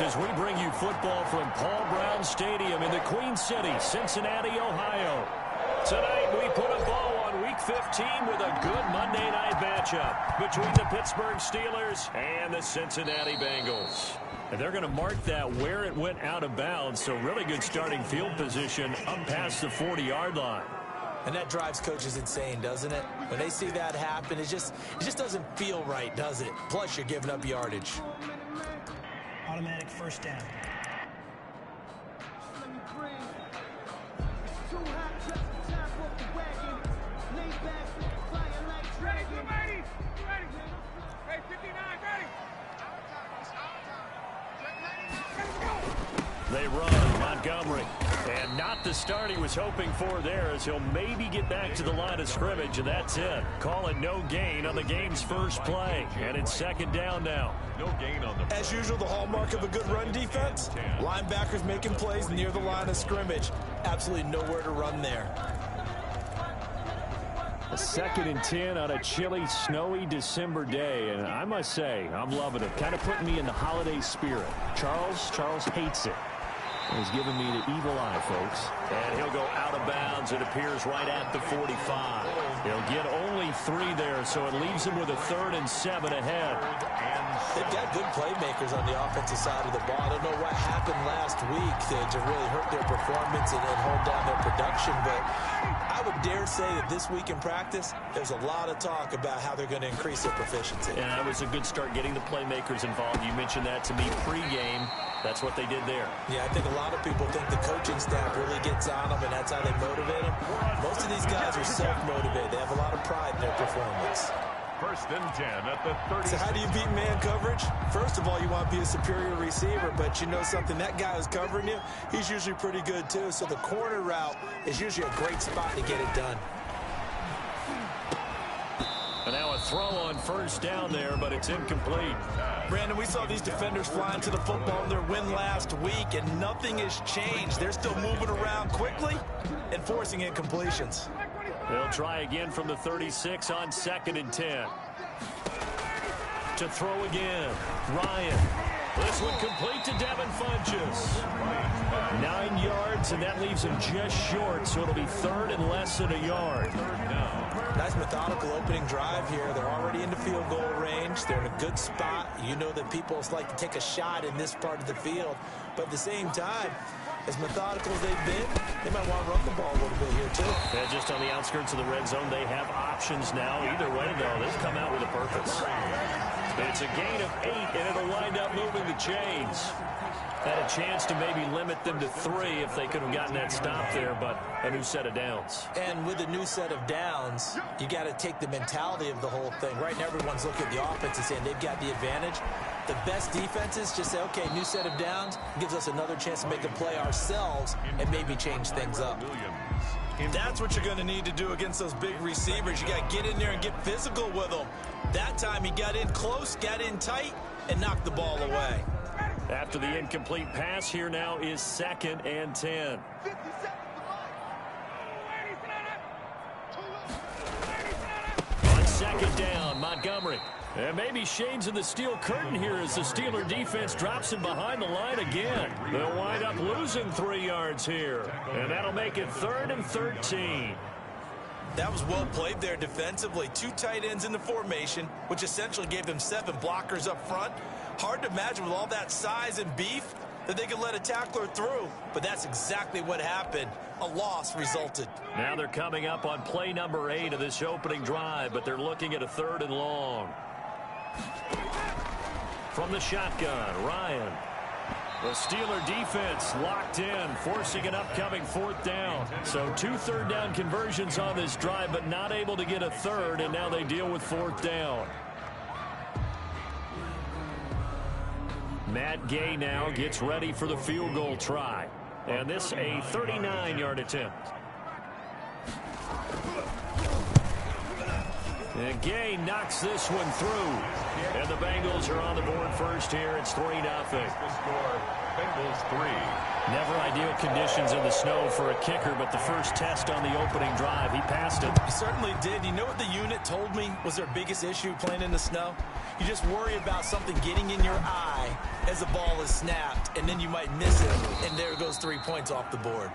As we bring you football from Paul Brown Stadium in the Queen City, Cincinnati, Ohio. Tonight we put a bow on Week 15 with a good Monday night matchup between the Pittsburgh Steelers and the Cincinnati Bengals. And they're going to mark that where it went out of bounds, so really good starting field position up past the 40-yard line. And that drives coaches insane, doesn't it? When they see that happen, it just doesn't feel right, does it? Plus, you're giving up yardage. Automatic first down. They run Montgomery. And not the start he was hoping for there, as he'll maybe get back to the line of scrimmage, and that's it. Call it no gain on the game's first play. And it's second down now. No gain on the play. As usual, the hallmark of a good run defense. Linebackers making plays near the line of scrimmage. Absolutely nowhere to run there. A 2nd and 10 on a chilly, snowy December day, and I must say, I'm loving it. Kind of putting me in the holiday spirit. Charles hates it. He's giving me the evil eye, folks. And he'll go out of bounds. It appears right at the 45. He'll get only 3 there, so it leaves him with a 3rd and 7 ahead. They've got good playmakers on the offensive side of the ball. I don't know what happened last week to really hurt their performance and hold down their production, but I would dare say that this week in practice, there's a lot of talk about how they're going to increase their proficiency. And that was a good start getting the playmakers involved. You mentioned that to me pregame. That's what they did there. Yeah, I think a lot of people think the coaching staff really gets on them, and that's how they motivate them. Most of these guys are self-motivated. They have a lot of pride in their performance. 1st and 10 at the 30. So how do you beat man coverage? First of all, you want to be a superior receiver, but you know something, that guy who's covering you, he's usually pretty good too. So the corner route is usually a great spot to get it done. And now a throw on first down there, but it's incomplete. Brandon, we saw these defenders flying to the football in their win last week, and nothing has changed. They're still moving around quickly and forcing incompletions. They'll try again from the 36 on 2nd and 10. To throw again, Ryan. This one complete to Devin Funchess. 9 yards, and that leaves him just short, so it'll be 3rd and less than a yard. Nice methodical opening drive here. They're already into field goal range. They're in a good spot. You know that people like to take a shot in this part of the field, but at the same time, as methodical as they've been, they might want to run the ball a little bit here, too. Yeah, just on the outskirts of the red zone, they have options now. Either way, though, they've come out with a purpose. It's a gain of 8, and it'll wind up moving the chains. Had a chance to maybe limit them to 3 if they could have gotten that stop there, but a new set of downs. And with a new set of downs, you got to take the mentality of the whole thing. Right now, everyone's looking at the offense and saying they've got the advantage. The best defenses just say, okay, new set of downs, gives us another chance to make a play ourselves and maybe change things up. That's what you're going to need to do against those big receivers. You got to get in there and get physical with them. That time he got in close, got in tight, and knocked the ball away. After the incomplete pass, here now is 2nd and 10. On 2nd down, Montgomery. And maybe shades of the steel curtain here as the Steeler defense drops him behind the line again. They'll wind up losing 3 yards here. And that'll make it 3rd and 13. That was well played there defensively. 2 tight ends in the formation, which essentially gave them 7 blockers up front. Hard to imagine with all that size and beef that they could let a tackler through, but that's exactly what happened. A loss resulted. Now they're coming up on play number 8 of this opening drive, but they're looking at a 3rd and long. From the shotgun, Ryan. The Steeler defense locked in, forcing an upcoming 4th down. So 2 3rd down conversions on this drive, but not able to get a 3rd, and now they deal with 4th down. Matt Gay now gets ready for the field goal try. And this a 39-yard attempt. And Gay knocks this one through. And the Bengals are on the board first here. It's 3-0. Bengals 3. Never ideal conditions in the snow for a kicker, but the first test on the opening drive, he passed it. He certainly did. You know what the unit told me was their biggest issue playing in the snow? You just worry about something getting in your eye as the ball is snapped, and then you might miss it, and there goes 3 points off the board.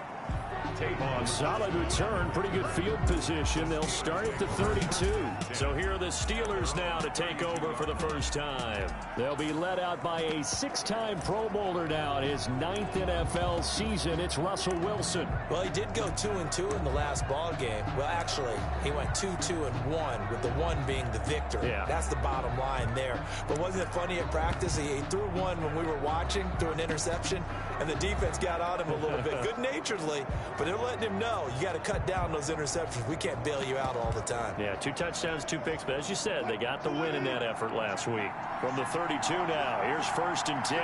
Solid return, pretty good field position. They'll start at the 32. So here are the Steelers now to take over for the first time. They'll be led out by a 6-time Pro Bowler now in his 9th NFL season. It's Russell Wilson. Well, he did go 2-2 in the last ball game. Well, actually, he went 2-2-1, with the one being the victor. Yeah. That's the bottom line there. But wasn't it funny at practice? He threw one when we were watching, threw an interception, and the defense got on him a little bit, good-naturedly. But they're letting him know, you got to cut down those interceptions. We can't bail you out all the time. Yeah, 2 touchdowns, 2 picks. But as you said, they got the win in that effort last week. From the 32 now, here's 1st and 10.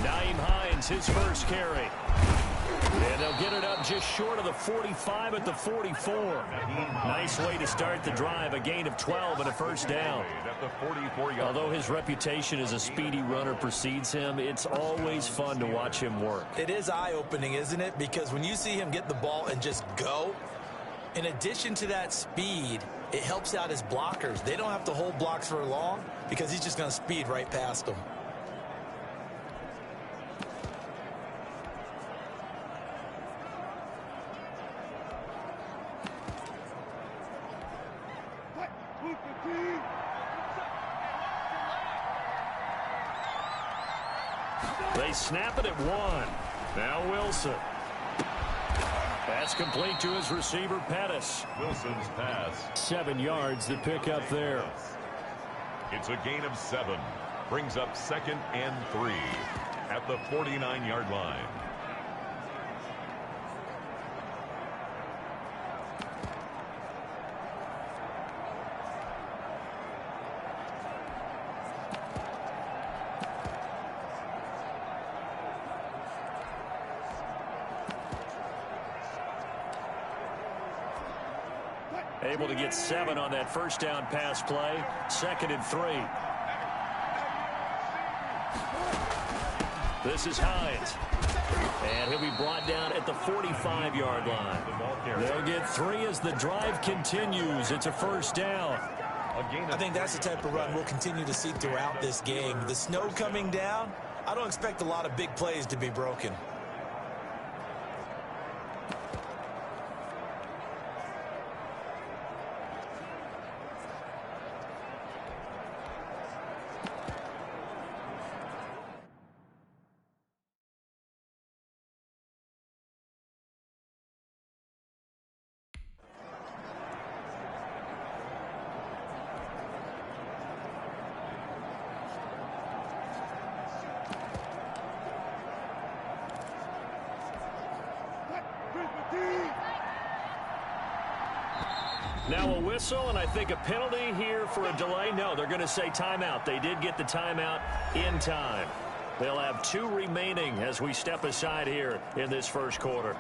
Nyheim Hines, his first carry. And they'll get it up just short of the 45 at the 44. Nice way to start the drive. A gain of 12 and a first down. Although his reputation as a speedy runner precedes him, it's always fun to watch him work. It is eye-opening, isn't it? Because when you see him get the ball and just go, in addition to that speed, it helps out his blockers. They don't have to hold blocks for long because he's just going to speed right past them. They snap it at 1. Now Wilson. Pass complete to his receiver, Pettis. Wilson's pass. 7 yards to pick up there. It's a gain of 7. Brings up 2nd and 3 at the 49-yard line. Able to get 7 on that first down pass play. 2nd and 3. This is Hines. And he'll be brought down at the 45-yard line. They'll get 3 as the drive continues. It's a first down. I think that's the type of run we'll continue to see throughout this game. The snow coming down, I don't expect a lot of big plays to be broken. Now a whistle, and I think a penalty here for a delay. No, they're going to say timeout. They did get the timeout in time. They'll have 2 remaining as we step aside here in this first quarter.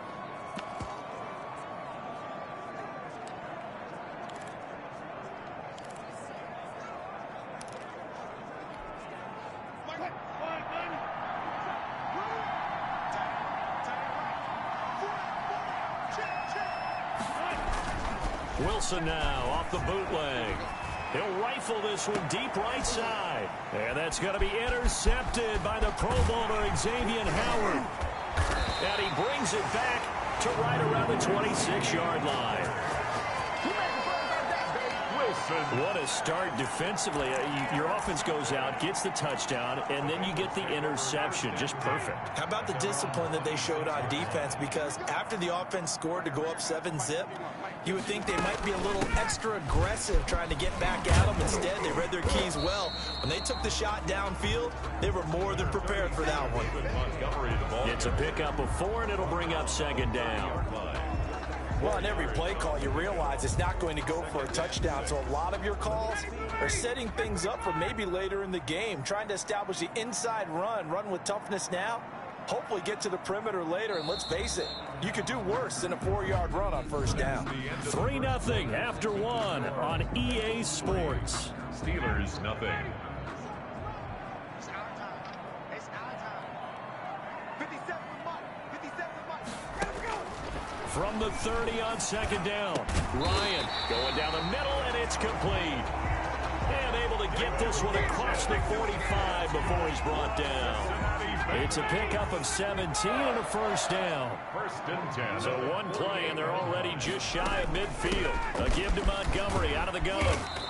Wilson now off the bootleg. He'll rifle this one deep right side. And that's going to be intercepted by the Pro Bowler, Xavier Howard. And he brings it back to right around the 26-yard line. What a start defensively. Your offense goes out, gets the touchdown, and then you get the interception. Just perfect. How about the discipline that they showed on defense? Because after the offense scored to go up 7-zip, you would think they might be a little extra aggressive trying to get back at them. Instead, they read their keys well. When they took the shot downfield, they were more than prepared for that one. It's a pickup of 4, and it'll bring up 2nd down. Well, on every play call, you realize it's not going to go for a touchdown. So a lot of your calls are setting things up for maybe later in the game, trying to establish the inside run with toughness now, hopefully get to the perimeter later, and let's face it, you could do worse than a 4-yard run on first down. 3-0 after 1 on EA Sports. Steelers, nothing. From the 30 on second down, Ryan going down the middle, and it's complete. And able to get this one across the 45 before he's brought down. It's a pickup of 17 and a first down. First and 10. So one play, and they're already just shy of midfield. A give to Montgomery out of the gun.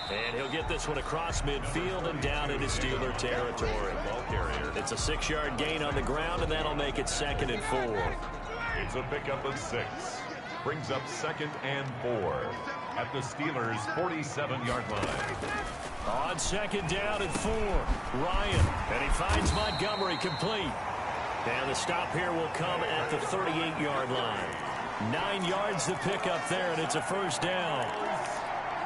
And he'll get this one across midfield and down into Steeler territory. Ball carrier. It's a 6-yard gain on the ground, and that'll make it 2nd and 4. It's a pickup of 6. Brings up 2nd and 4 at the Steelers' 47-yard line. On second down and 4, Ryan, and he finds Montgomery complete. And the stop here will come at the 38-yard line. 9 yards to pick up there, and it's a first down.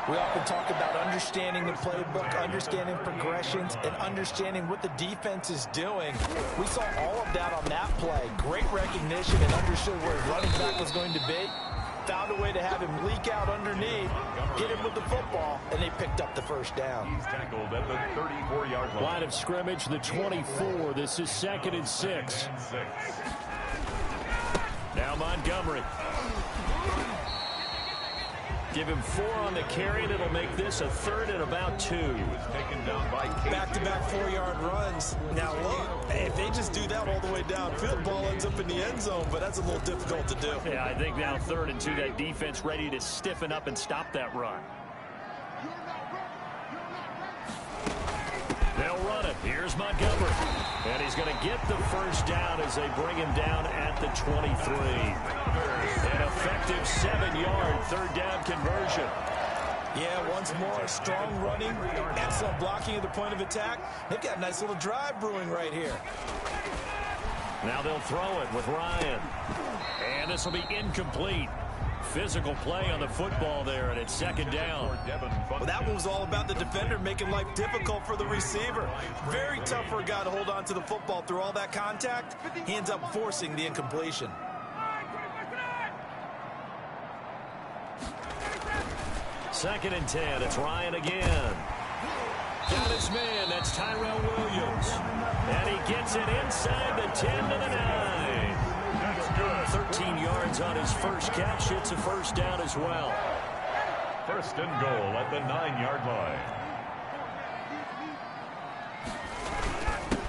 We often talk about understanding the playbook, understanding progressions, and understanding what the defense is doing. We saw all of that on that play. Great recognition and understood where his running back was going to be. Found a way to have him leak out underneath, get him with the football, and they picked up the first down. He's tackled at the 34-yard line. Line of scrimmage, the 24. This is 2nd and 6. Now Montgomery. Give him 4 on the carry, and it'll make this a 3rd and about 2. He was taken down by Back-to-back 4-yard runs. Now look, if they just do that all the way downfield, ball ends up in the end zone, but that's a little difficult to do. Yeah, I think now 3rd and 2, that defense ready to stiffen up and stop that run. They'll run it. Here's Montgomery. And he's going to get the first down as they bring him down at the 23. An effective 7-yard 3rd down conversion. Yeah, once more, strong running, excellent blocking at the point of attack. They've got a nice little drive brewing right here. Now they'll throw it with Ryan. And this will be incomplete. Physical play on the football there, and it's 2nd down. Well, that one was all about the defender making life difficult for the receiver. Very tough for a guy to hold on to the football through all that contact. He ends up forcing the incompletion. Second and 10. It's Ryan again. Got his man. That's Tyrell Williams. And he gets it inside the 10 to the 9. That's good. 13 yards on his first catch. It's a first down as well. First and goal at the 9-yard line.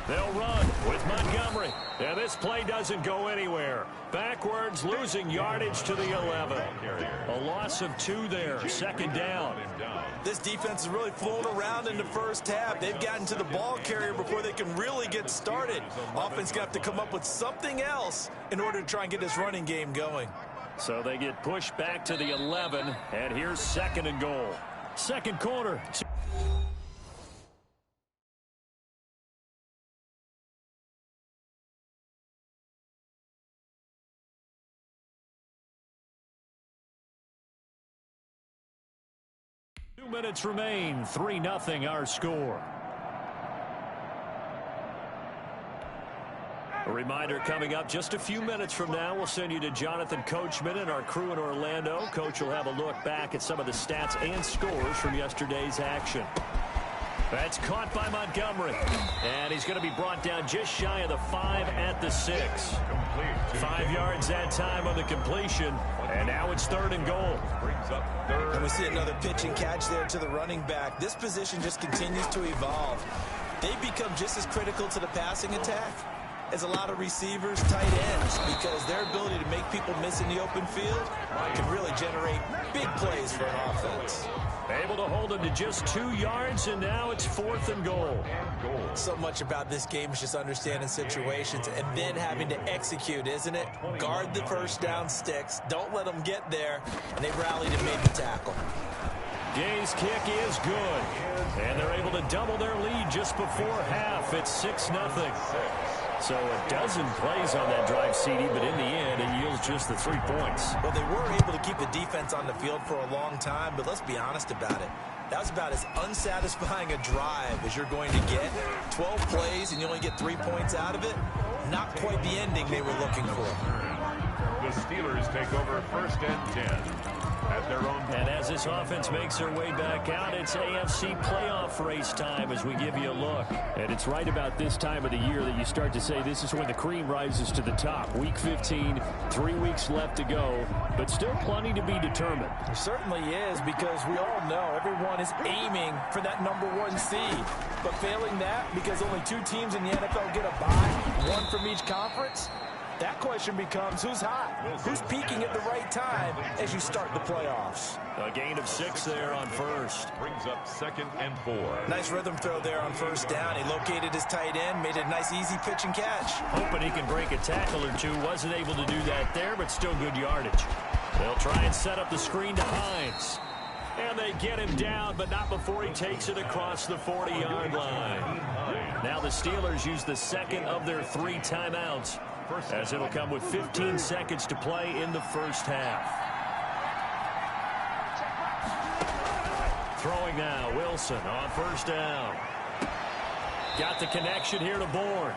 They'll run with Montgomery. And this play doesn't go anywhere. Backwards, losing yardage to the 11. A loss of 2 there. 2nd down. This defense is really flown around in the first half. They've gotten to the ball carrier before they can really get started. Offense got to come up with something else in order to try and get this running game going. So they get pushed back to the 11. And here's 2nd and goal. Second quarter. Minutes remain. 3-0 our score. A reminder coming up just a few minutes from now, we'll send you to Jonathan Coachman and our crew in Orlando. Coach will have a look back at some of the stats and scores from yesterday's action. That's caught by Montgomery. And he's going to be brought down just shy of the 5 at the 6. 5 yards that time on the completion. And now it's 3rd and goal. Brings up 3rd. And we see another pitch and catch there to the running back. This position just continues to evolve. They become just as critical to the passing attack as a lot of receivers, tight ends, because their ability to make people miss in the open field can really generate big plays for an offense. Able to hold him to just 2 yards, and now it's 4th and goal. So much about this game is just understanding situations and then having to execute, isn't it? Guard the first down sticks. Don't let them get there. And they rallied and made the tackle. Gay's kick is good. And they're able to double their lead just before half. It's 6-0. So a dozen plays on that drive, CD, but in the end, it yields just the 3 points. Well, they were able to keep the defense on the field for a long time, but let's be honest about it. That was about as unsatisfying a drive as you're going to get. 12 plays and you only get 3 points out of it. not quite the ending they were looking for. The Steelers take over 1st and 10 at their own. And as this offense makes their way back out, it's AFC playoff race time as we give you a look. And it's right about this time of the year that you start to say this is when the cream rises to the top. Week 15, 3 weeks left to go, but still plenty to be determined. It certainly is, because we all know everyone is aiming for that #1 seed. But failing that, because only 2 teams in the NFL get a bye, 1 from each conference, that question becomes who's hot? Who's peaking at the right time as you start the playoffs? A gain of 6 there on first. Brings up 2nd and 4. Nice rhythm throw there on 1st down. He located his tight end, made it a nice easy pitch and catch. Hoping he can break a tackle or two. Wasn't able to do that there, but still good yardage. They'll try and set up the screen to Hines. And they get him down, but not before he takes it across the 40-yard line. Now the Steelers use the second of their 3 timeouts, as it'll come with 15 seconds to play in the first half. Throwing now, Wilson on 1st down. Got the connection here to Bourne.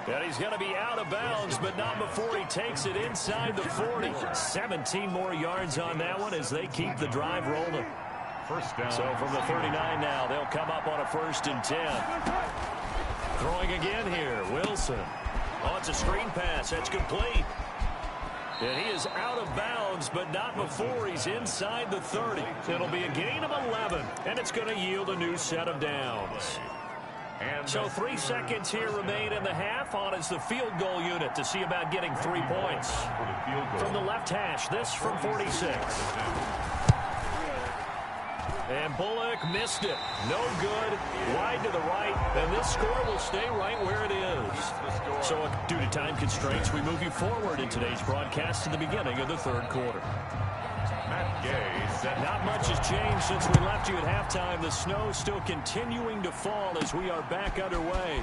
And he's going to be out of bounds, but not before he takes it inside the 40. 17 more yards on that one as they keep the drive rolling. 1st down. So from the 39 now, they'll come up on a 1st and 10. Throwing again here, Wilson. Oh, it's a screen pass. That's complete. And he is out of bounds, but not before he's inside the 30. It'll be a gain of 11, and it's going to yield a new set of downs. So 3 seconds here remain in the half. On is the field goal unit to see about getting 3 points. From the left hash, this from 46. And Bullock missed it. No good. Wide to the right. And this score will stay right where it is. So due to time constraints, we move you forward in today's broadcast to the beginning of the 3rd quarter. Not much has changed since we left you at halftime. The snow still continuing to fall as we are back underway.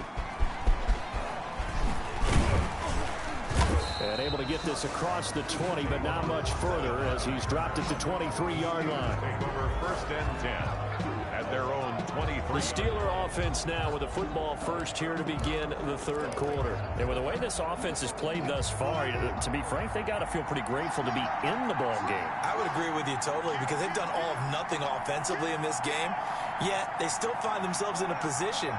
And able to get this across the 20, but not much further as he's dropped it to 23-yard line. Take over 1st and 10 at their own 23. The Steeler offense now with a football first here to begin the 3rd quarter. And with the way this offense has played thus far, to be frank, they got to feel pretty grateful to be in the ball game. I would agree with you totally, because they've done all of nothing offensively in this game, yet they still find themselves in a position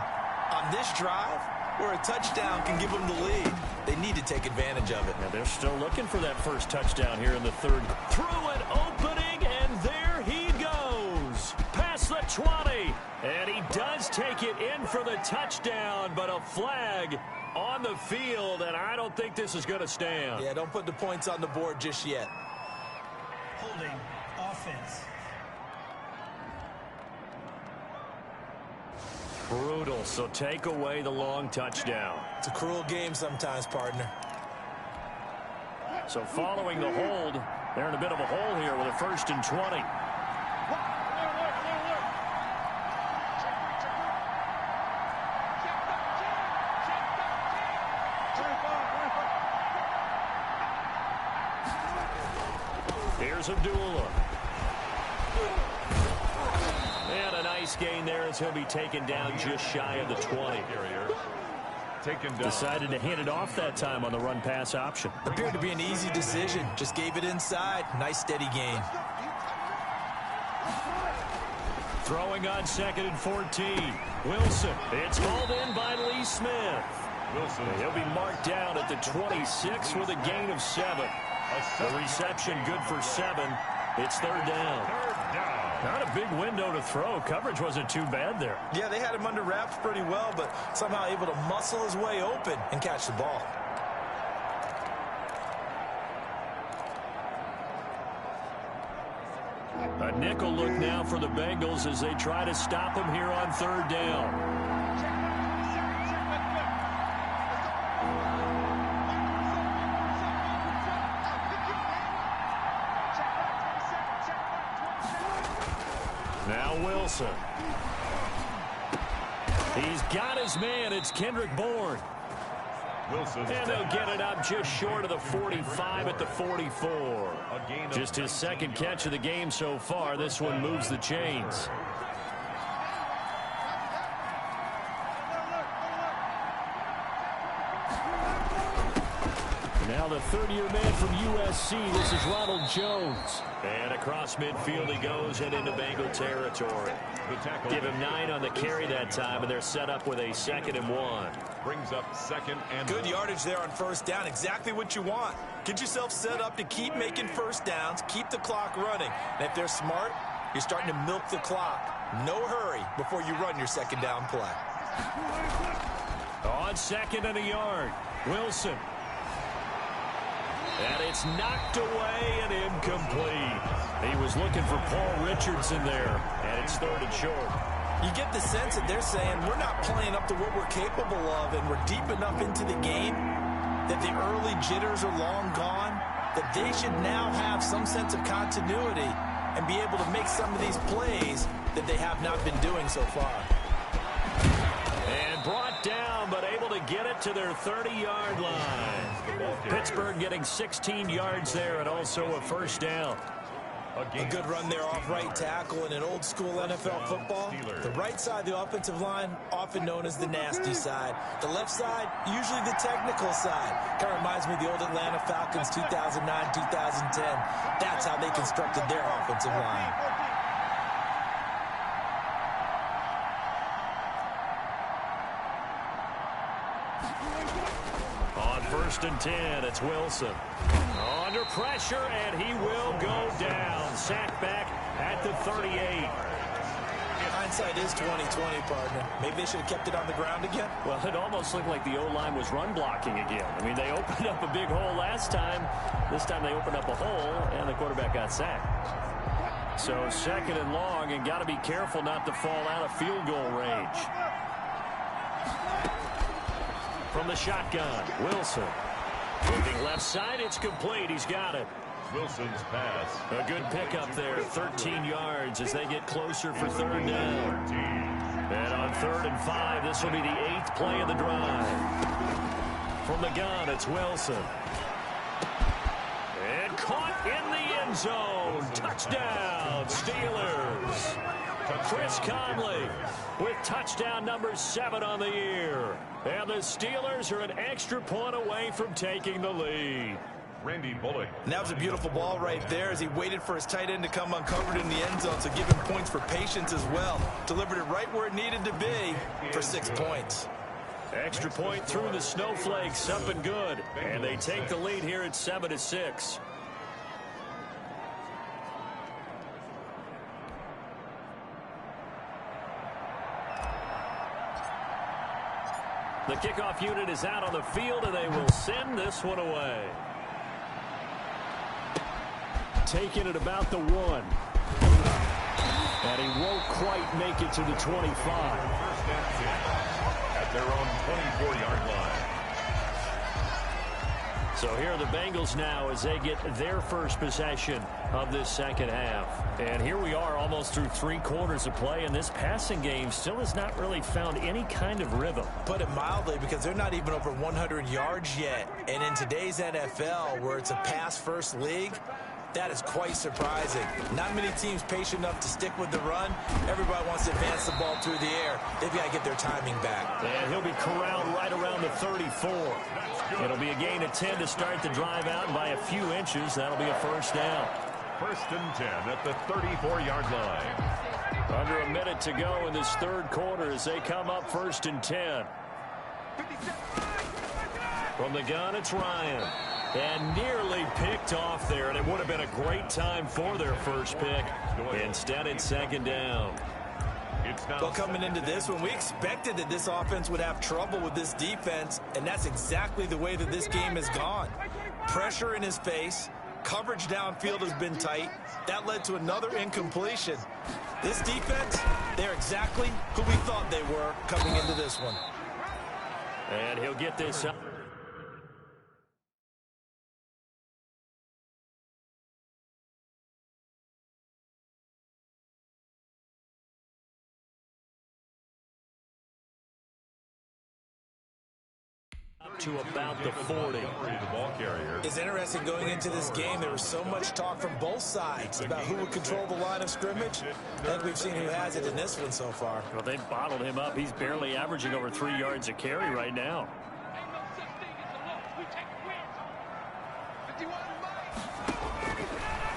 on this drive where a touchdown can give them the lead. They need to take advantage of it. And they're still looking for that first touchdown here in the 3rd. Through an opening, and there he goes. Past the 20. And he does take it in for the touchdown, but a flag on the field, and I don't think this is going to stand. Yeah, don't put the points on the board just yet. Holding offense. Brutal, so take away the long touchdown. It's a cruel game sometimes, partner. So following the hold, they're in a bit of a hole here with a 1st and 20. Here's Abdullah. And a nice gain there as he'll be taken down just shy of the 20. Decided to hand it off that time on the run-pass option. Appeared to be an easy decision. Just gave it inside. Nice steady gain. Throwing on 2nd and 14. Wilson. It's hauled in by Lee Smith. Wilson. He'll be marked down at the 26 with a gain of 7. The reception good for 7. It's 3rd down. Not a big window to throw. Coverage wasn't too bad there. Yeah, they had him under wraps pretty well, but somehow able to muscle his way open and catch the ball. A nickel look now for the Bengals as they try to stop him here on 3rd down. Now Wilson. He's got his man. It's Kendrick Bourne. Wilson. And they'll get it up just short of the 45 at the 44. Just his 2nd catch of the game so far. This one moves the chains. Now the third-year man from USC, this is Ronald Jones. And across midfield he goes and into Bengal territory. Give him 9 on the carry that time, and they're set up with a 2nd and 1. Brings up 2nd and 1. Good yardage there on first down. Exactly what you want. Get yourself set up to keep making first downs, keep the clock running. And if they're smart, you're starting to milk the clock. No hurry before you run your 2nd down play. On 2nd and a yard, Wilson. And it's knocked away and incomplete. He was looking for Paul Richardson there, and it's 3rd and short. You get the sense that they're saying we're not playing up to what we're capable of, and we're deep enough into the game that the early jitters are long gone, that they should now have some sense of continuity and be able to make some of these plays that they have not been doing so far. And brought down, but able to get it to their 30-yard line. Pittsburgh getting 16 yards there and also a first down. A good run there off right tackle in an old-school NFL football. The right side of the offensive line, often known as the nasty side. The left side, usually the technical side. Kind of reminds me of the old Atlanta Falcons 2009, 2010. That's how they constructed their offensive line. On 1st and 10, it's Wilson. Under pressure, and he will go down. Sacked back at the 38. Hindsight is 20/20, partner. Maybe they should have kept it on the ground again. Well, it almost looked like the O-line was run blocking again. I mean, they opened up a big hole last time. This time they opened up a hole, and the quarterback got sacked. So 2nd and long, and got to be careful not to fall out of field goal range. From the shotgun, Wilson. Looking left side, it's complete. He's got it. Wilson's pass. A good pickup there, 13 yards as they get closer for 3rd down. And on 3rd and 5, this will be the 8th play of the drive. From the gun, it's Wilson. And caught in the end zone. Touchdown, Steelers. Chris Conley with touchdown number 7 on the year. And the Steelers are an extra point away from taking the lead. Randy Bullock. And that was a beautiful ball right there as he waited for his tight end to come uncovered in the end zone, so give him points for patience as well. Delivered it right where it needed to be for 6 points. Extra point through the snowflakes, up and good. And they take the lead here at 7-6. The kickoff unit is out on the field, and they will send this one away. Taking it about the 1. And he won't quite make it to the 25. 1st and 10 at their own 24-yard line. So here are the Bengals now as they get their first possession of this 2nd half. And here we are almost through 3 quarters of play, and this passing game still has not really found any kind of rhythm. Put it mildly, because they're not even over 100 yards yet. And in today's NFL, where it's a pass-first league, that is quite surprising. Not many teams patient enough to stick with the run. Everybody wants to advance the ball through the air. They've got to get their timing back. And he'll be corralled right around the 34. It'll be a gain of 10 to start the drive out, and by a few inches, that'll be a first down. 1st and 10 at the 34-yard line. Under a minute to go in this 3rd quarter as they come up 1st and 10. From the gun, it's Ryan. And nearly picked off there, and it would have been a great time for their first pick. Instead, it's 2nd down. Well, coming into this one, we expected that this offense would have trouble with this defense, and that's exactly the way that this game has gone. Pressure in his face. Coverage downfield has been tight. That led to another incompletion. This defense, they're exactly who we thought they were coming into this one. And he'll get this up. To about the 40. The ball carrier. It's interesting going into this game. There was so much talk from both sides about who would control the line of scrimmage. I think we've seen who has it in this one so far. Well, they've bottled him up. He's barely averaging over 3 yards a carry right now.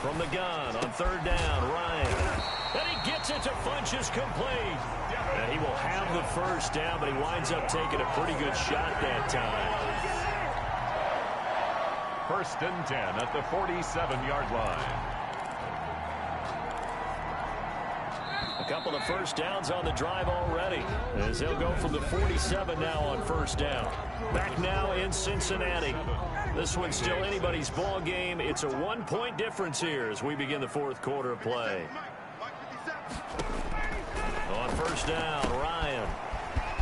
From the gun on third down, Ryan. And he gets it to Funchess complete. And he will have the first down, but he winds up taking a pretty good shot that time. 1st and 10 at the 47-yard line. A couple of first downs on the drive already, as they'll go from the 47 now on first down. Back now in Cincinnati. This one's still anybody's ball game. It's a 1-point difference here as we begin the 4th quarter of play. On first down, Ryan.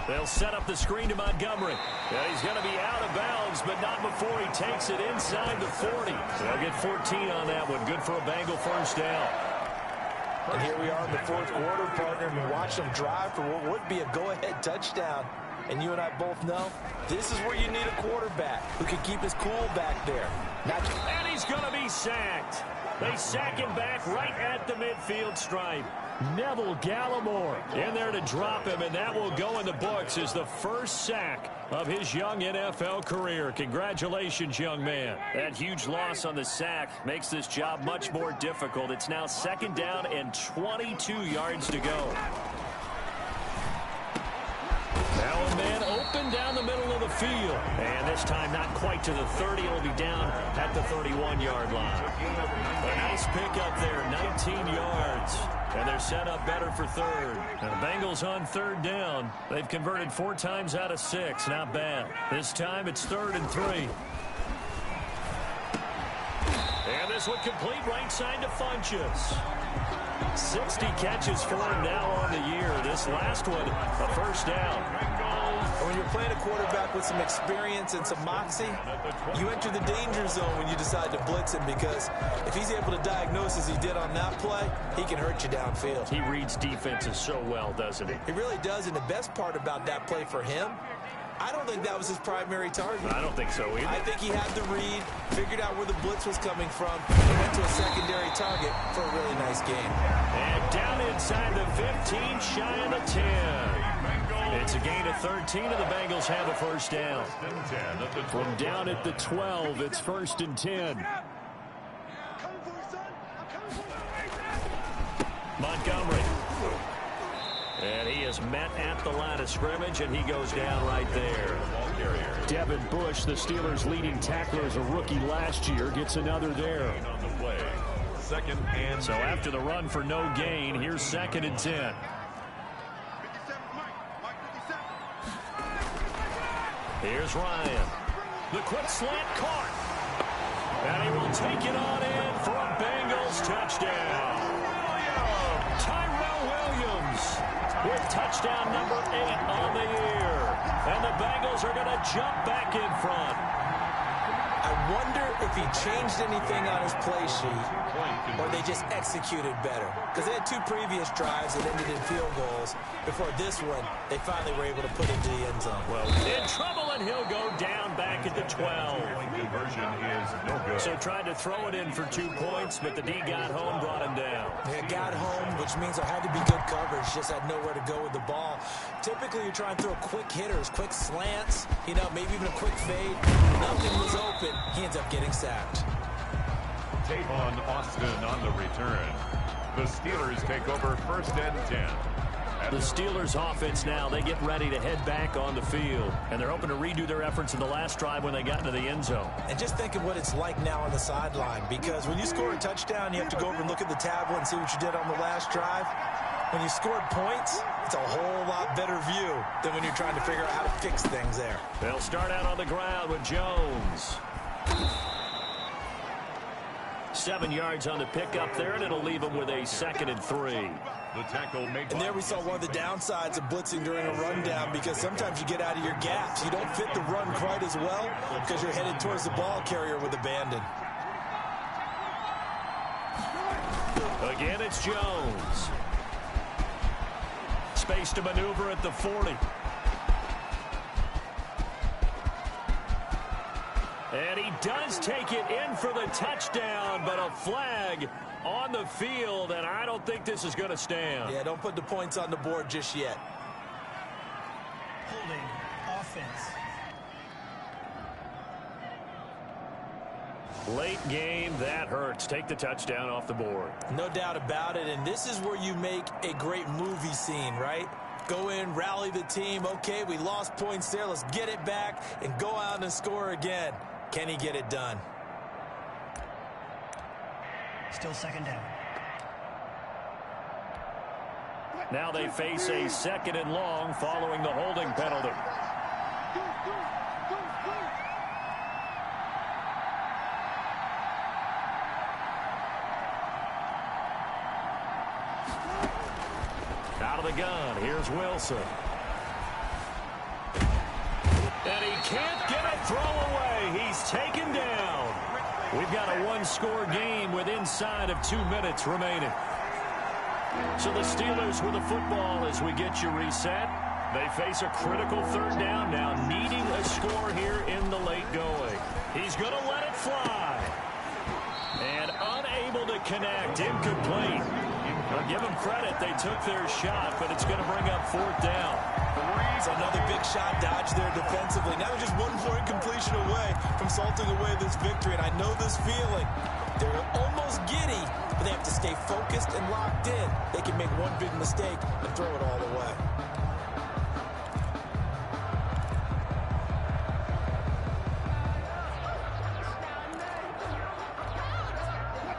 They'll set up the screen to Montgomery. Yeah, he's going to be out of bounds, but not before he takes it inside the 40. They'll get 14 on that one. Good for a Bengal first down. And here we are in the 4th quarter, partner, and watch them drive for what would be a go-ahead touchdown. And you and I both know this is where you need a quarterback who can keep his cool back there. And he's going to be sacked. They sack him back right at the midfield stripe. Neville Gallimore in there to drop him, and that will go in the books as the first sack of his young NFL career. Congratulations, young man. That huge loss on the sack makes this job much more difficult. It's now 2nd down and 22 yards to go. Now a man open down the middle of the field. And this time not quite to the 30. It'll be down at the 31-yard line. A nice pickup there, 19 yards. And they're set up better for 3rd. And the Bengals on 3rd down. They've converted 4 times out of 6. Not bad. This time it's 3rd and 3. And this one complete right side to Funchess. 60 catches for him now on the year. This last one, a first down. When you're playing a quarterback with some experience and some moxie, you enter the danger zone when you decide to blitz him, because if he's able to diagnose as he did on that play, he can hurt you downfield. He reads defenses so well, doesn't he? He really does, and the best part about that play for him, I don't think that was his primary target. I don't think so either. I think he had the read, figured out where the blitz was coming from, and went to a secondary target for a really nice game. And down inside the 15, shy of the 10. It's a gain of 13, and the Bengals have a first down. From down at the 12, it's 1st and 10. Montgomery. And he is met at the line of scrimmage, and he goes down right there. Devin Bush, the Steelers' leading tackler as a rookie last year, gets another there. So after the run for no gain, here's 2nd and 10. Here's Ryan. The quick slant caught. And he will take it on in for a Bengals touchdown. Tyrell Williams with touchdown number 8 on the year. And the Bengals are going to jump back in front. I wonder if he changed anything on his play sheet, or they just executed better. Because they had 2 previous drives that ended in field goals. Before this one, they finally were able to put it into the end zone. Well, in trouble, and he'll go down back at the 12. Conversion is no good. So tried to throw it in for 2 points, but the D got home, brought him down. They got home, which means there had to be good coverage. Just had nowhere to go with the ball. Typically, you're trying to throw quick hitters, quick slants, you know, maybe even a quick fade. Nothing was open. He ends up getting sacked. Tavon Austin on the return. The Steelers take over 1st and 10. The Steelers offense now, they get ready to head back on the field. And they're hoping to redo their efforts in the last drive when they got into the end zone. And just think of what it's like now on the sideline. Because when you score a touchdown, you have to go over and look at the tablet and see what you did on the last drive. When you scored points, it's a whole lot better view than when you're trying to figure out how to fix things there. They'll start out on the ground with Jones. 7 yards on the pickup there, and it'll leave them with a 2nd and 3. The tackle made. And there we saw one of the downsides of blitzing during a rundown, because sometimes you get out of your gaps. You don't fit the run quite as well because you're headed towards the ball carrier with abandon. Again, it's Jones. Space to maneuver at the 40. And he does take it in for the touchdown, but a flag on the field, and I don't think this is going to stand. Yeah, don't put the points on the board just yet. Holding offense. Late game, that hurts. Take the touchdown off the board. No doubt about it, and this is where you make a great movie scene, right? Go in, rally the team. Okay, we lost points there. Let's get it back and go out and score again. Can he get it done? Still second down. Now they face a 2nd and long following the holding penalty. Out of the gun, here's Wilson. And he can't get a throw away. He's taken down. We've got a one-score game with inside of 2 minutes remaining. So the Steelers with the football as we get you reset. They face a critical 3rd down now, needing a score here in the late going. He's going to let it fly. And unable to connect, incomplete. Well, give them credit, they took their shot, but it's going to bring up 4th down. It's another big shot dodge there defensively. Now they're just 1 more incompletion away from salting away this victory, and I know this feeling. They're almost giddy, but they have to stay focused and locked in. They can make one big mistake and throw it all away.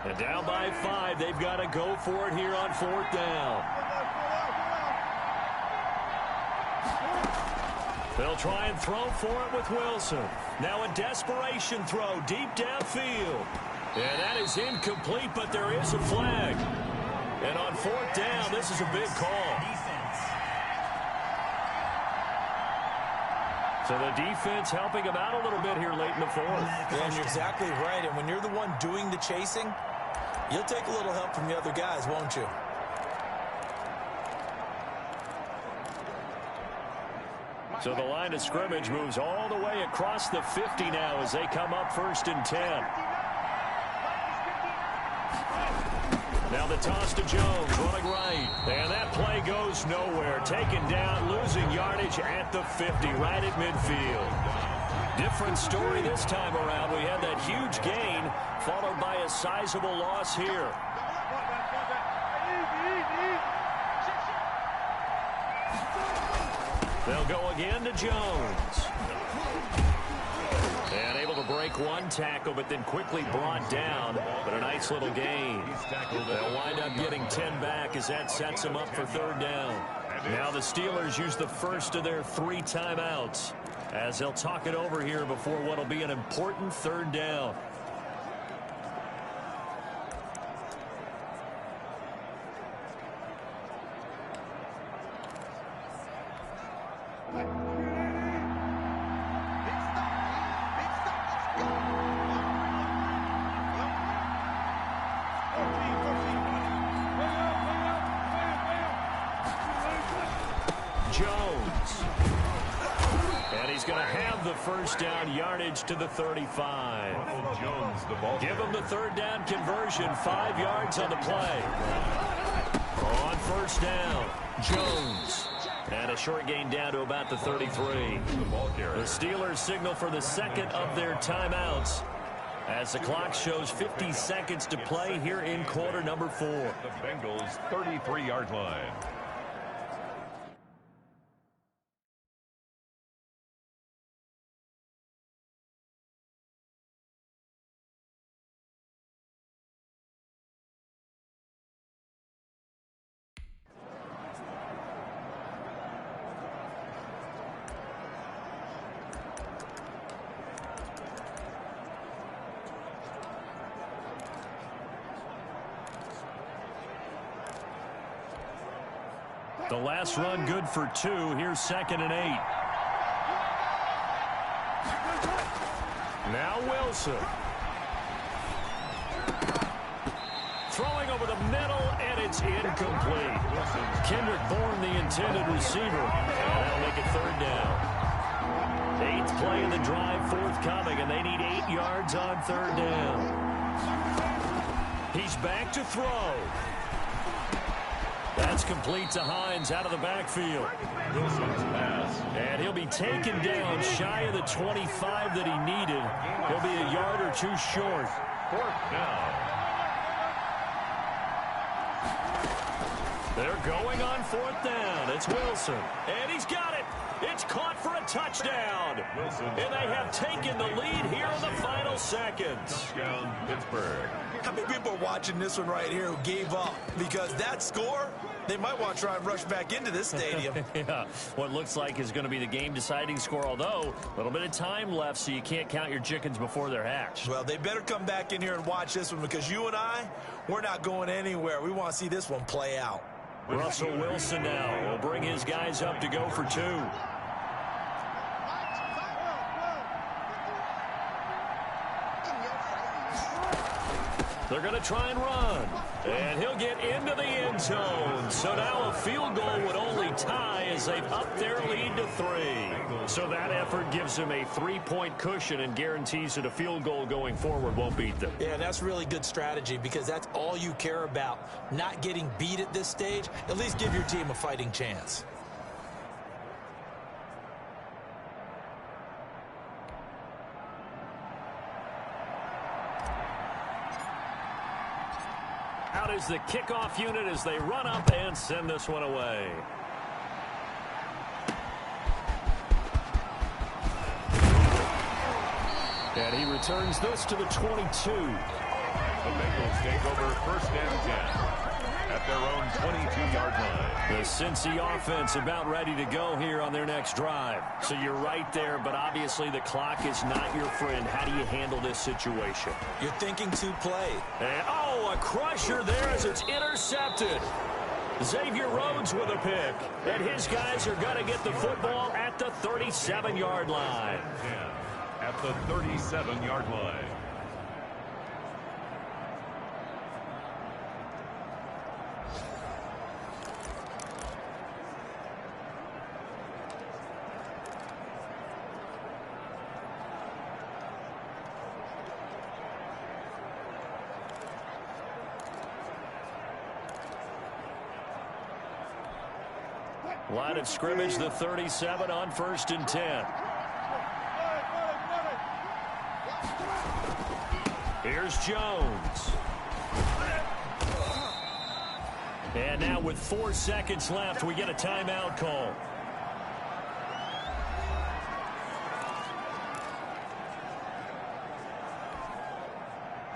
And down by 5, they've got to go for it here on 4th down. They'll try and throw for it with Wilson. Now a desperation throw deep downfield. And that is incomplete, but there is a flag. And on 4th down, this is a big call. So the defense helping him out a little bit here late in the 4th. Yeah, and you're exactly right. And when you're the one doing the chasing, you'll take a little help from the other guys, won't you? So the line of scrimmage moves all the way across the 50 now as they come up 1st and 10. Now the toss to Jones, running right. And that play goes nowhere. Taken down, losing yardage at the 50, right at midfield. Different story this time around. We had that huge gain, followed by a sizable loss here. They'll go again to Jones. And able to break one tackle, but then quickly brought down. But a nice little gain. They'll wind up getting 10 back as that sets them up for 3rd down. Now the Steelers use the first of their 3 timeouts as they'll talk it over here before what will be an important 3rd down. First down yardage to the 35. Jones, the ball. Give him the 3rd down conversion. 5 yards on the play. On 1st down, Jones. And a short gain down to about the 33. The Steelers signal for the 2nd of their timeouts as the clock shows 50 seconds to play here in quarter number 4. The Bengals 33-yard line. The last run good for 2. Here's 2nd and 8. Now Wilson. Throwing over the middle, and it's incomplete. Kendrick Bourne, the intended receiver. And that'll make it 3rd down. 8th play in the drive forthcoming, and they need 8 yards on 3rd down. He's back to throw. That's complete to Hines out of the backfield. Wilson's pass. And he'll be taken down shy of the 25 that he needed. He'll be a yard or two short. 4th down. They're going on 4th down. It's Wilson. And he's got it. It's caught for a touchdown. Wilson. And they have taken the lead here in the final seconds. Touchdown, Pittsburgh. How many people are watching this one right here who gave up? Because that score, they might want to try and rush back into this stadium. Yeah, what looks like is going to be the game-deciding score, although a little bit of time left, so you can't count your chickens before they're hatched. Well, they better come back in here and watch this one, because you and I, we're not going anywhere. We want to see this one play out. Russell Wilson now will bring his guys up to go for 2. They're going to try and run. And he'll get into the end zone. So now a field goal would only tie as they've upped their lead to 3. So that effort gives them a 3-point cushion and guarantees that a field goal going forward won't beat them. Yeah, that's really good strategy, because that's all you care about. Not getting beat at this stage. At least give your team a fighting chance. Out is the kickoff unit as they run up and send this one away. And he returns this to the 22. The Bengals take over 1st and 10 at their own 22-yard line. The Cincy offense about ready to go here on their next drive. So you're right there, but obviously the clock is not your friend. How do you handle this situation? You're thinking 2 play. And, oh, a crusher there as it's intercepted. Xavier Rhodes with a pick. And his guys are going to get the football at the 37-yard line. 10 at the 37-yard line. Line of scrimmage, the 37 on 1st and 10. Here's Jones. And now with 4 seconds left, we get a timeout call.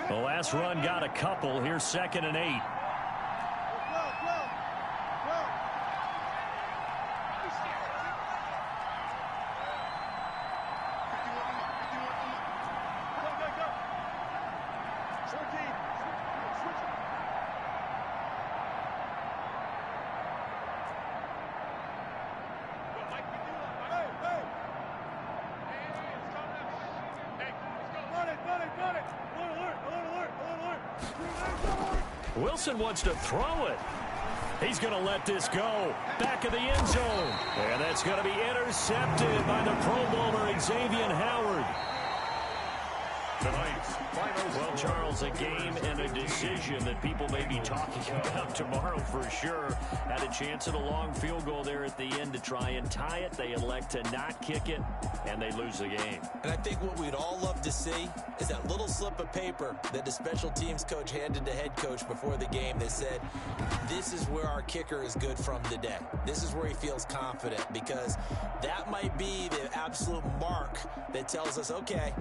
The last run got a couple. Here's 2nd and 8. Wilson wants to throw it. He's going to let this go. Back of the end zone. And that's going to be intercepted by the Pro Bowler, Xavier Howard. Tonight's final Well, Charles, a game and a decision that people may be talking about tomorrow for sure. Had a chance at a long field goal there at the end to try and tie it. They elect to not kick it, and they lose the game. And I think what we'd all love to see is that little slip of paper that the special teams coach handed to head coach before the game that said, this is where our kicker is good from today. This is where he feels confident, because that might be the absolute mark that tells us, okay,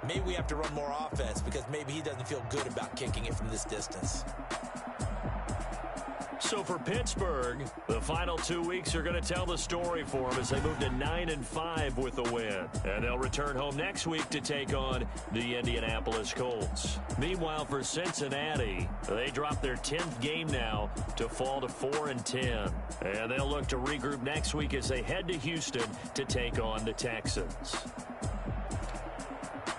maybe we have to run more offense, because maybe he doesn't feel good about kicking it from this distance. So for Pittsburgh, the final 2 weeks are going to tell the story for them as they move to 9-5 with the win. And they'll return home next week to take on the Indianapolis Colts. Meanwhile, for Cincinnati, they drop their 10th game now to fall to 4-10. And they'll look to regroup next week as they head to Houston to take on the Texans.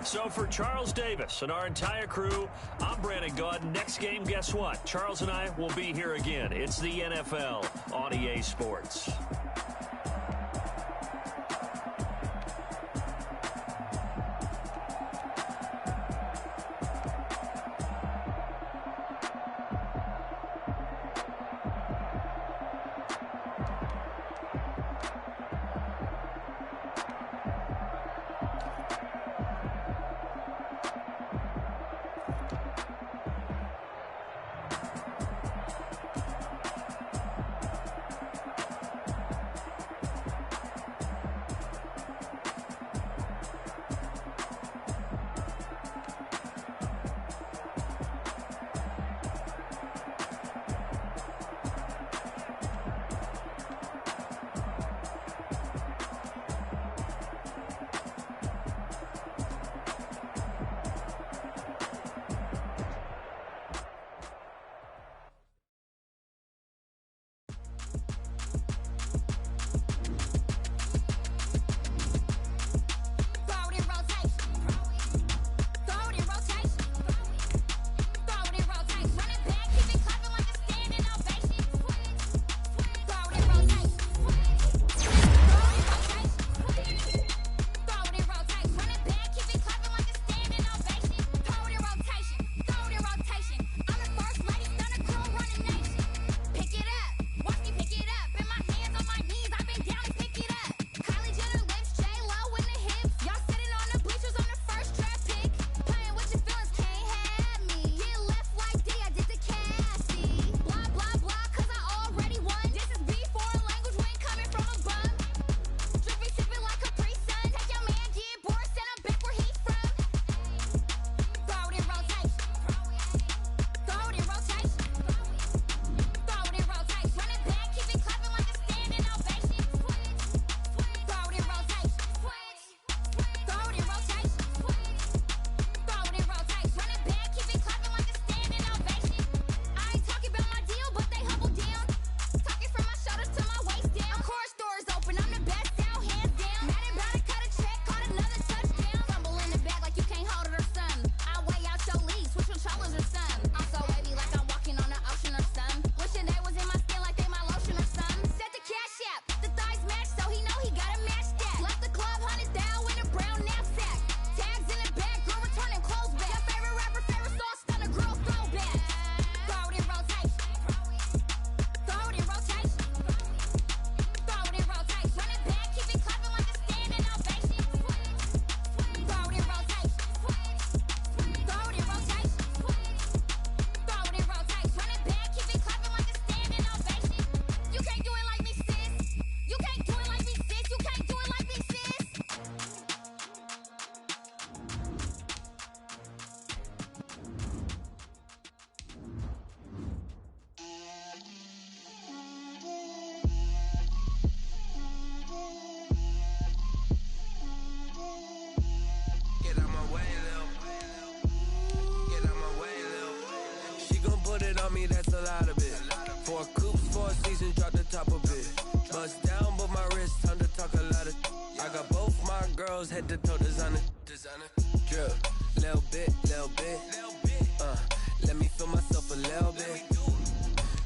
So for Charles Davis and our entire crew, I'm Brandon Gaudin. Next game, guess what? Charles and I will be here again. It's the NFL on EA Sports. me, that's a lot of it. 4 coops, 4 seasons, drop the top of it. Bust down, but my wrist, time to talk a lot of. I got both my girls, head to toe designer. Drip, little bit. Let me feel myself a little bit.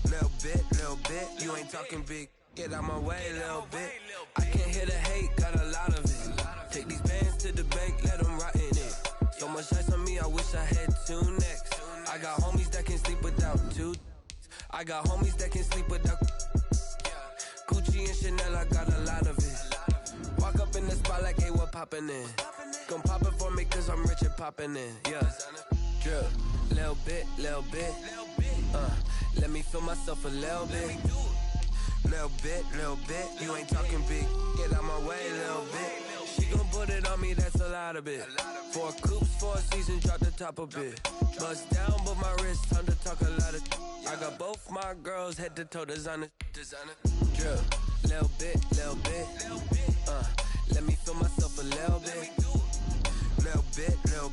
Little bit. You ain't talking big. Get out my way, little bit. I can't hear the hate, got a lot of it. Take these bands to the bank, let them rot in it. So much ice on me, I wish I had 2 necks. I got homies that can sleep without 2. I got homies that can sleep without. Gucci and Chanel, I got a lot of it. Walk up in the spot like, hey, what poppin' in? Gon' pop it for me, cause I'm rich and poppin' in. Yeah. Drip, little bit. Let me feel myself a little bit. Little bit. You ain't talking big. Get out my way, little bit. She gon' put it on me, that's a lot of it. 4 coops, 4 seasons, drop the top of it. Bust down, but my wrist, time to talk a lot of. I got both my girls, head to toe designer. Drip, little bit. Let me feel myself a little bit. Little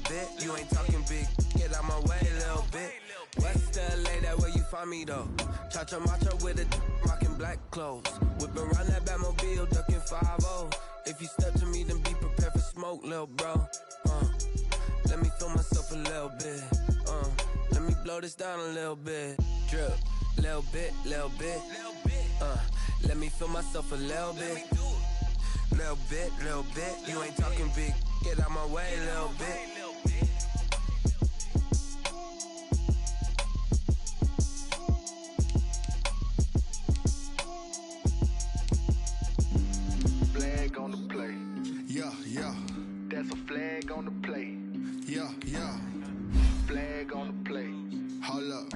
bit. You ain't talking big. Get out my way, little bit. West LA, that where you find me though. Cha-cha matcha with a rockin' black clothes. Whippin' around that Batmobile, duckin' 5-0. If you step to me, then be prepared for smoke, lil' bro. Let me feel myself a little bit. Let me blow this down a little bit. Drip, little bit. Let me feel myself a little bit. Little bit. You ain't talking big. Get out my way, little bit. Flag on the play. Yeah. That's a flag on the play. Yeah. Flag on the play. Hold up.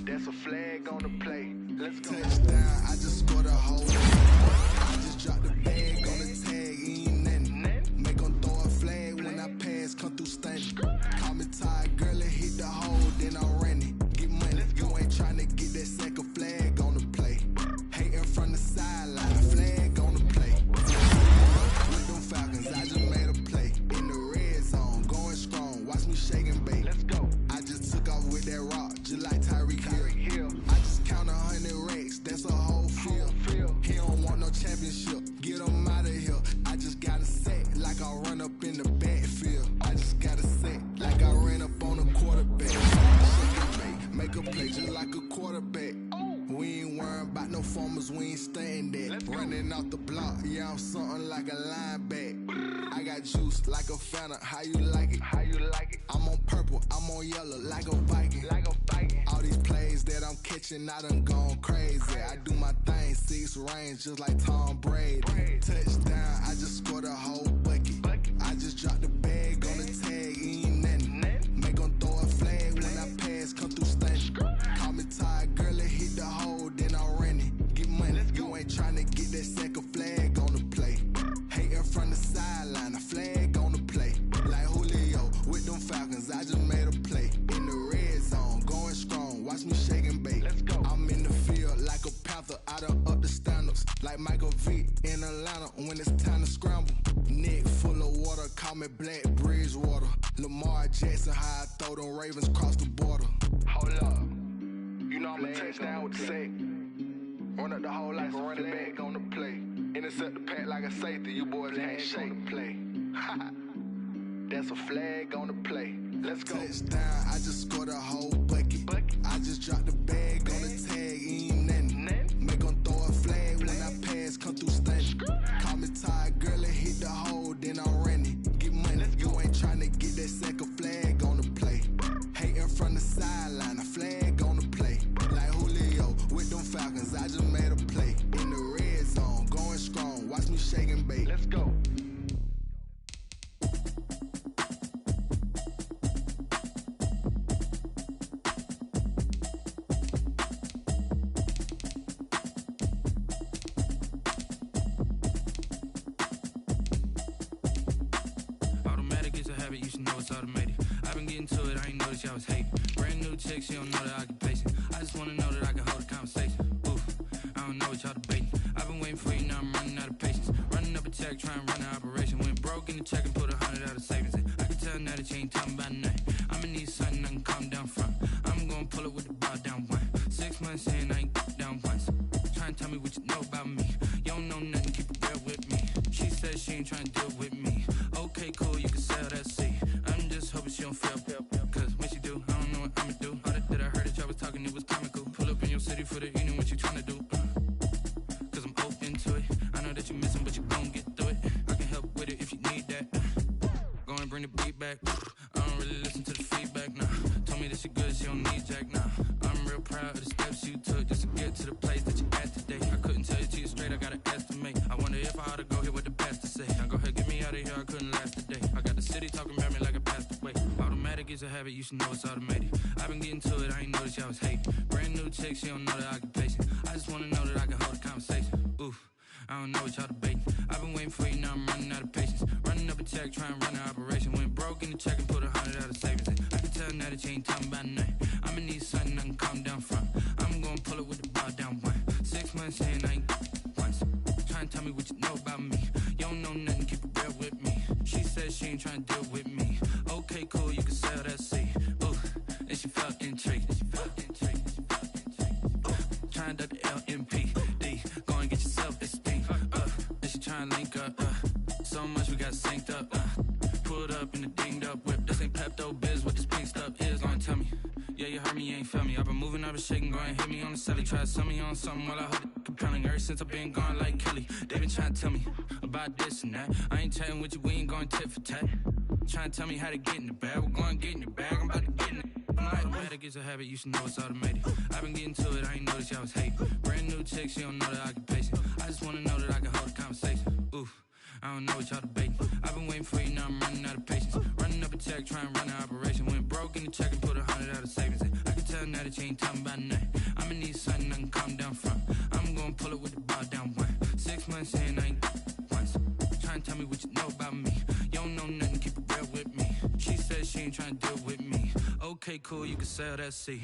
That's a flag on the play. Let's go. Touchdown, I just scored a hole. I just dropped the bag on the tag, ain't nothing. Make 'em throw a flag when I pass, come through stunning. Call me tired, girl, and hit the hole, then I'm running. Get money, you ain't tryna get that second flag on the play. Hating from the sideline, flag on the play. With them Falcons, I just made a play. In the red zone, going strong, watch me shake and bake. Let's go. I just took off with that rock, just like Tyreek Hill. I just count 100 racks, that's a whole field. He don't want no championship, get him out of here. I just got a set, like I run up in the backfield. I just got a set, like I ran up on a quarterback. Shake and bake, make a play just like a quarterback. We ain't worrying about no formers, we ain't staying there. Running off the block, yeah, I'm something like a linebacker. I got juice like a Fanta, how you like it? I'm on purple, I'm on yellow, like a Viking. All these plays that I'm catching, I done gone crazy. I do my thing, 6 range, just like Tom Brady. Touchdown, I just scored a whole bucket. I just dropped the bag on the tag, ain't nothing. Make 'em throw a flag when I pass, come through stunning. Call me tired, girl, and hit the hole, then I'm running. Get money, you ain't tryna get that second flag on the play. Hating from the sideline, a flag on the play. Like Julio with them Falcons, I just made a play. In the red zone, going strong, watch me shake and bake. Let's go. I'm in the field like a Panther, I done up the standards. Like Michael Vick in Atlanta when it's time to scramble. Neck full of water, call me Black Bridgewater. Lamar Jackson, how I throw them Ravens cross the border. Hold up. You know I'm a touchdown with the sack. Run up the whole like a running back on the play. Intercept the pack like a safety, you boys can't shake the play. That's a flag on the play. Let's go. Touchdown, I just scored a whole bucket. I just dropped the bag on the tag, ain't nothing. Make 'em throw a flag when I pass, come through stunning. Call me tired, girl, and hit the hole, then I'm running. Get money, you ain't tryna get that second flag on the play. Hating from the sideline, a flag on the play. Like Julio with them Falcons, I just made a play. In the red zone, going strong, watch me shake and bake. Let's go. Automatic is a habit, you should know it's automated. I've been getting to it, I ain't noticed y'all was hating. Brand new chick, she don't know the occupation. I just wanna know that I can hold a conversation. Oof, I don't know what y'all debating. I've been waiting for you, now I'm running out of patience. Running up a check, trying to run an operation. Went broke in the check and put 100 out of savings in. I can tell now that you ain't talking about nothing. I'ma need something I can calm down from. I'm gonna pull it with the bow down one. months in, I ain't down once. Try and tell me what you know about me. You don't know nothing, keep it real with me. She said she ain't trying to deal with me. Okay, cool, you can sell that seat. I'm just hoping she don't fail. Cause when she do, I don't know what I'ma do. All that I heard that y'all was talking, it was comical. Pull up in your city for the evening, what you trying to do? Cause I'm open to it. I know that you missing, but you gon' get through it. I can help with it if you need that. Go and bring the beat back. I don't really listen to the feedback, nah. Told me that she good, she don't need jack, nah. I'm real proud of the steps you took just to get to the place that you at today. I couldn't tell you to you straight, I gotta estimate. I wonder if I ought to go here with the pastor say. Now go ahead, get me out of here, I couldn't last today. I got the city talking about me like I passed away. Automatic is a habit, you should know it's automated. I've been getting to it, I ain't noticed y'all was hating. Brand new chick, she don't know the occupation. I just wanna know that I can hold a conversation. Oof. I don't know what y'all debating. I've been waiting for you, now I'm running out of patience. Running up a check, trying to run an operation. Went broke in the check and put 100 out of savings in. I can tell now that you ain't talking about nothing. I'ma need something I can calm down from. I'm gonna pull it with the bar down one. 6 months in, I ain't once. Try and tell me what you know about me. You don't know nothing, keep it real with me. She said she ain't trying to deal with me. Okay, cool, you can sell that seat. Ooh, and she felt intrigued. Trying to the LMPD. Go and get yourself esteem. And she trying to link up. So much we got synced up. Pulled up in the dinged up whip. This ain't Pepto Biz, what this pink stuff is. Long tell me. Yeah, you heard me, you ain't felt me. I've been moving, I've been shaking, go and hit me on the celly. Try to sell me on something while I hold it compelling. Ever since I've been gone like Kelly, they been trying to tell me about this and that. I ain't chatting with you, we ain't going tit for tat. Trying to tell me how to get in the bag. We're going to get in the bag, I'm about to get in it. Automatic is a habit, you should know it's automated. I've been getting to it, I ain't noticed y'all was hating. Brand new chick, she don't know the occupation. I just wanna know that I can hold a conversation. Oof, I don't know what y'all debating. I've been waiting for you, now I'm running out of patience. Running up a check, trying to run an operation. Went broke in the check and put 100 out of savings in. I can tell now that you ain't talking about nothing. I'ma need something I can calm down from. I'm gonna pull it with the bar down one. 6 months in, I ain't once. Try and tell me what you know about me. You don't know nothing, keep it real with me. She said she ain't trying to deal with me. Okay, cool, you can sell that seat.